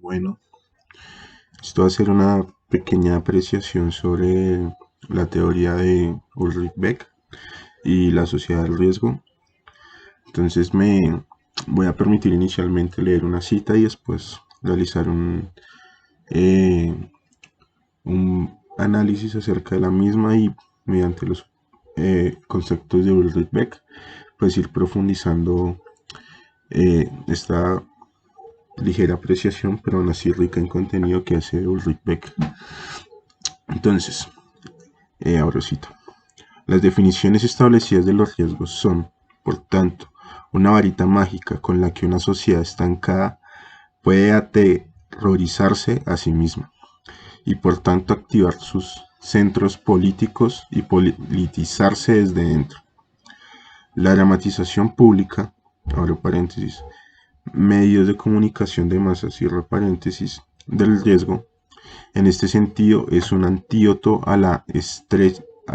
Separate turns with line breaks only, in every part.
Bueno, esto va a ser una pequeña apreciación sobre la teoría de Ulrich Beck y la sociedad del riesgo. Entonces me voy a permitir inicialmente leer una cita y después realizar eh, un análisis acerca de la misma y mediante los conceptos de Ulrich Beck, pues ir profundizando esta ligera apreciación, pero aún así rica en contenido que hace Ulrich Beck. Entonces, abro cita. Las definiciones establecidas de los riesgos son, por tanto, una varita mágica con la que una sociedad estancada puede aterrorizarse a sí misma y por tanto activar sus centros políticos y politizarse desde dentro. La dramatización pública, abro paréntesis, medios de comunicación de masas, cierro paréntesis, del riesgo, en este sentido es un antídoto a,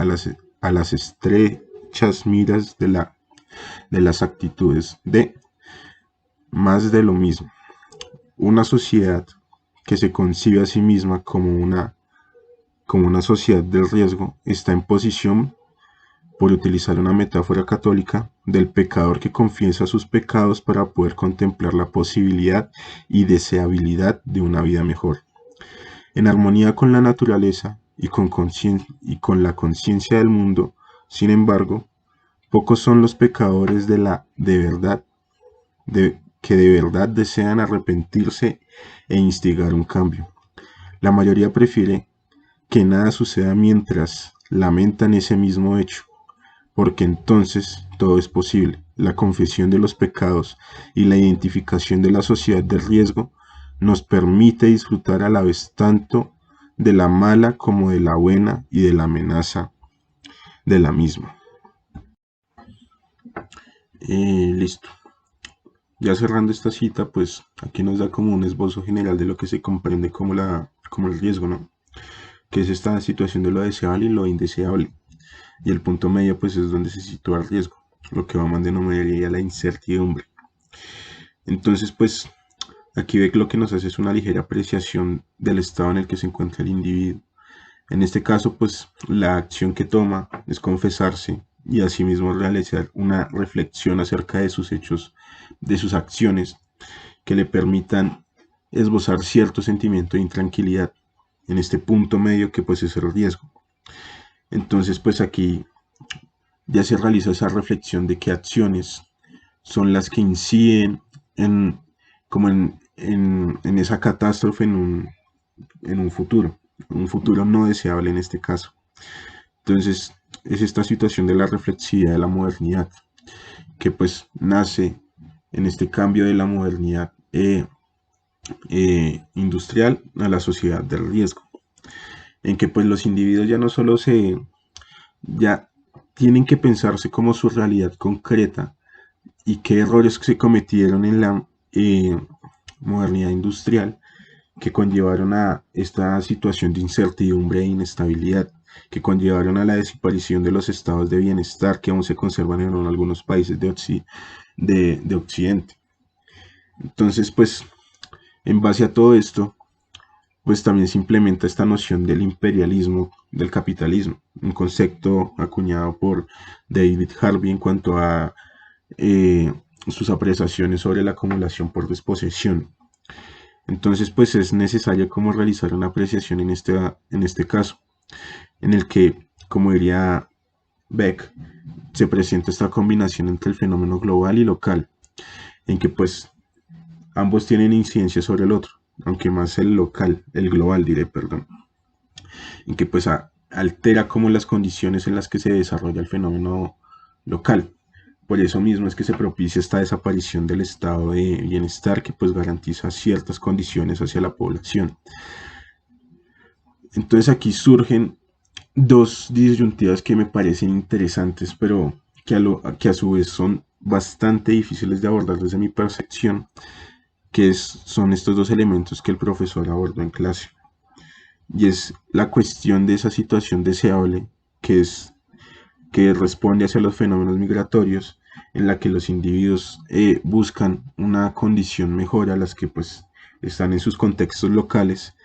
a las estrechas miras de las actitudes de más de lo mismo. Una sociedad que se concibe a sí misma como una sociedad del riesgo está en posición, por utilizar una metáfora católica, del pecador que confiesa sus pecados para poder contemplar la posibilidad y deseabilidad de una vida mejor. En armonía con la naturaleza y con la conciencia del mundo, sin embargo, pocos son los pecadores que de verdad desean arrepentirse e instigar un cambio. La mayoría prefiere que nada suceda mientras lamentan ese mismo hecho, porque entonces todo es posible. La confesión de los pecados y la identificación de la sociedad del riesgo nos permite disfrutar a la vez tanto de la mala como de la buena y de la amenaza de la misma. Listo. Ya cerrando esta cita, pues aquí nos da como un esbozo general de lo que se comprende como el riesgo, ¿no? Que es esta situación de lo deseable y lo indeseable. Y el punto medio, pues es donde se sitúa el riesgo, lo que vamos a denominar la incertidumbre. Entonces, pues aquí ve que lo que nos hace es una ligera apreciación del estado en el que se encuentra el individuo. En este caso, pues la acción que toma es confesarse y asimismo realizar una reflexión acerca de sus hechos, de sus acciones, que le permitan esbozar cierto sentimiento de intranquilidad en este punto medio que pues es el riesgo. Entonces, pues aquí ya se realiza esa reflexión de qué acciones son las que inciden en, en esa catástrofe en un futuro no deseable en este caso. Entonces, es esta situación de la reflexividad de la modernidad, que pues nace en este cambio de la modernidad industrial a la sociedad del riesgo, en que pues los individuos ya no solo ya tienen que pensarse como su realidad concreta y qué errores se cometieron en la modernidad industrial que conllevaron a esta situación de incertidumbre e inestabilidad, que conllevaron a la desaparición de los estados de bienestar que aún se conservan en algunos países de Occidente. Entonces, pues, en base a todo esto, pues también se implementa esta noción del imperialismo, del capitalismo, un concepto acuñado por David Harvey en cuanto a eh, sus apreciaciones sobre la acumulación por desposesión. Entonces, pues es necesario como realizar una apreciación en este caso, en el que, como diría Beck, se presenta esta combinación entre el fenómeno global y local, en que pues ambos tienen incidencia sobre el otro, aunque más el local, el global diré, perdón, en que pues altera como las condiciones en las que se desarrolla el fenómeno local. Por eso mismo es que se propicia esta desaparición del estado de bienestar que pues garantiza ciertas condiciones hacia la población. Entonces aquí surgen dos disyuntivas que me parecen interesantes, pero que a su vez son bastante difíciles de abordar desde mi percepción, son estos dos elementos que el profesor abordó en clase. Y es la cuestión de esa situación deseable que es que responde hacia los fenómenos migratorios en la que los individuos buscan una condición mejor a las que pues están en sus contextos locales,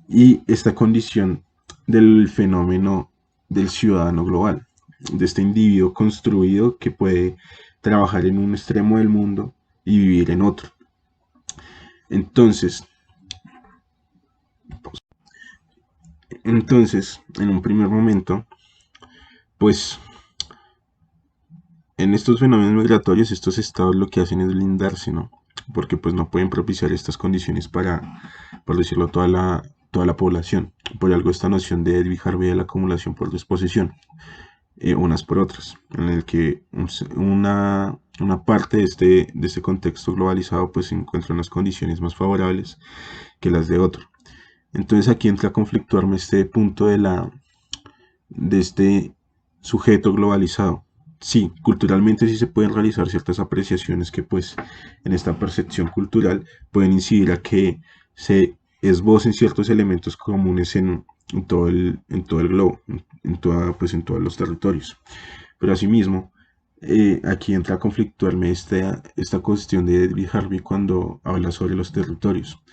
y esta condición del fenómeno del ciudadano global, de este individuo construido que puede trabajar en un extremo del mundo y vivir en otro. Entonces, en un primer momento, pues en estos fenómenos migratorios, estos estados lo que hacen es blindarse, ¿no? Porque pues no pueden propiciar estas condiciones para, por decirlo, toda la población. Por algo esta noción de Edwin Harvey de la acumulación por disposición, unas por otras, en el que una parte de este contexto globalizado pues se encuentra en unas condiciones más favorables que las de otro. Entonces aquí entra a conflictuarme este punto de este sujeto globalizado. Sí, culturalmente sí se pueden realizar ciertas apreciaciones que pues en esta percepción cultural pueden incidir a que se esbocen ciertos elementos comunes en todo el globo, pues en todos los territorios. Pero asimismo, aquí entra a conflictuarme esta cuestión de Edwin Harvey cuando habla sobre los territorios,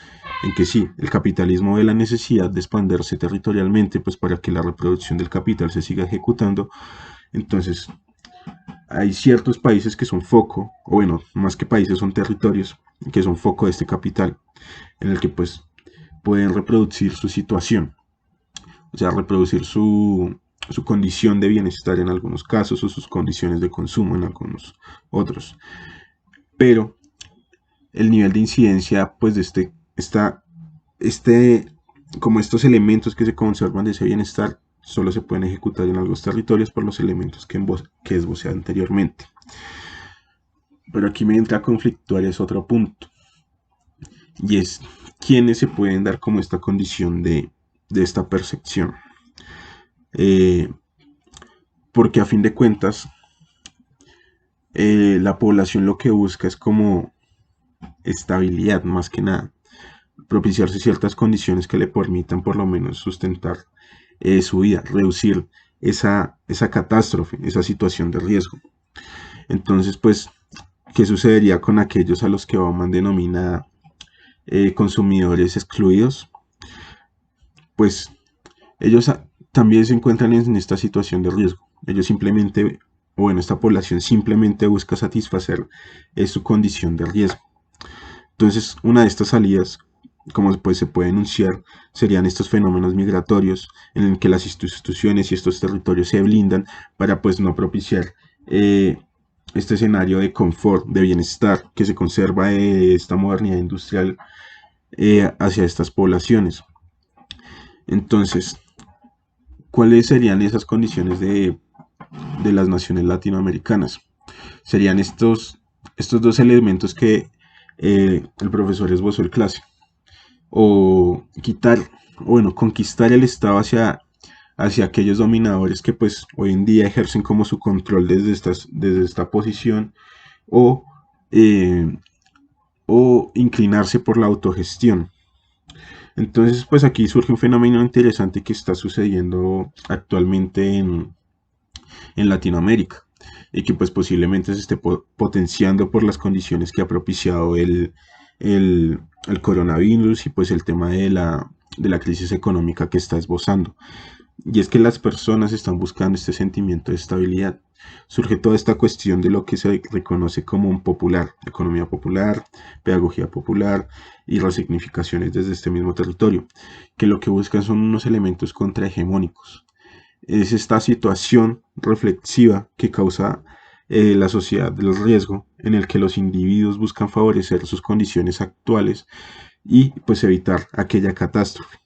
en que sí, el capitalismo ve la necesidad de expandirse territorialmente, pues para que la reproducción del capital se siga ejecutando. Entonces, hay ciertos países que son foco, o bueno, más que países son territorios, que son foco de este capital, en el que pues pueden reproducir su situación, o sea, reproducir su condición de bienestar en algunos casos o sus condiciones de consumo en algunos otros. Pero el nivel de incidencia pues de este, como estos elementos que se conservan de ese bienestar solo se pueden ejecutar en algunos territorios por los elementos que esbocé anteriormente. Pero aquí me entra a conflictuar es otro punto, y es quiénes se pueden dar como esta condición de esta percepción. Eh, Porque a fin de cuentas, la población lo que busca es como estabilidad más que nada, propiciarse ciertas condiciones que le permitan por lo menos sustentar su vida, reducir esa catástrofe, esa situación de riesgo. Entonces, pues, ¿qué sucedería con aquellos a los que Bauman denomina consumidores excluidos? Pues ellos también se encuentran en esta situación de riesgo. Ellos simplemente, o bueno, esta población simplemente busca satisfacer su condición de riesgo. Entonces, una de estas salidas, como pues se puede enunciar, serían estos fenómenos migratorios en el que las instituciones y estos territorios se blindan para pues no propiciar este escenario de confort, de bienestar que se conserva de esta modernidad industrial hacia estas poblaciones. Entonces, ¿cuáles serían esas condiciones de las naciones latinoamericanas? Serían estos dos elementos que el profesor esbozó en clase. O quitar, o bueno, conquistar el Estado hacia aquellos dominadores que pues hoy en día ejercen como su control desde esta posición, o, eh, o inclinarse por la autogestión. Entonces, pues aquí surge un fenómeno interesante que está sucediendo actualmente en Latinoamérica y que pues posiblemente se esté potenciando por las condiciones que ha propiciado el coronavirus y pues el tema de la crisis económica que está esbozando. Y es que las personas están buscando este sentimiento de estabilidad. Surge toda esta cuestión de lo que se reconoce como un popular, economía popular, pedagogía popular y resignificaciones desde este mismo territorio, que lo que buscan son unos elementos contrahegemónicos. Es esta situación reflexiva que causa la sociedad del riesgo, en el que los individuos buscan favorecer sus condiciones actuales y pues evitar aquella catástrofe.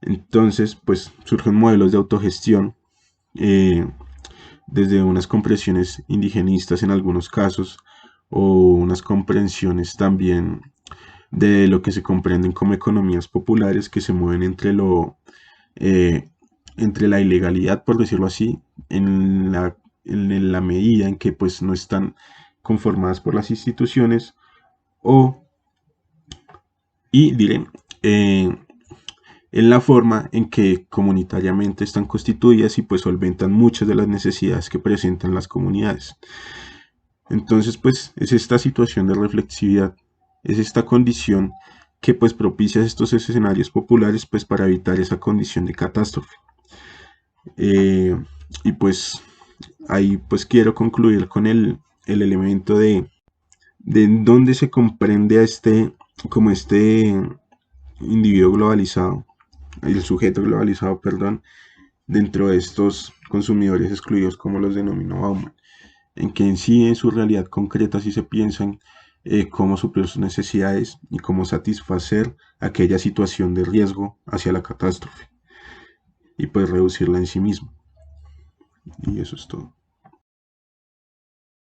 Entonces, pues surgen modelos de autogestión, eh, desde unas comprensiones indigenistas en algunos casos, o unas comprensiones también de lo que se comprenden como economías populares que se mueven eh, entre la ilegalidad, por decirlo así, en la medida en que pues no están conformadas por las instituciones, o, y diré, en la forma en que comunitariamente están constituidas y pues solventan muchas de las necesidades que presentan las comunidades. Entonces pues es esta situación de reflexividad, es esta condición que pues propicia estos escenarios populares pues para evitar esa condición de catástrofe. Eh, y pues ahí pues quiero concluir con el elemento de dónde se comprende a como este individuo globalizado, el sujeto globalizado, perdón, dentro de estos consumidores excluidos, como los denominó Bauman, en que en sí, en su realidad concreta, sí se piensan cómo suplir sus necesidades y cómo satisfacer aquella situación de riesgo hacia la catástrofe y pues reducirla en sí mismo. Y eso es todo.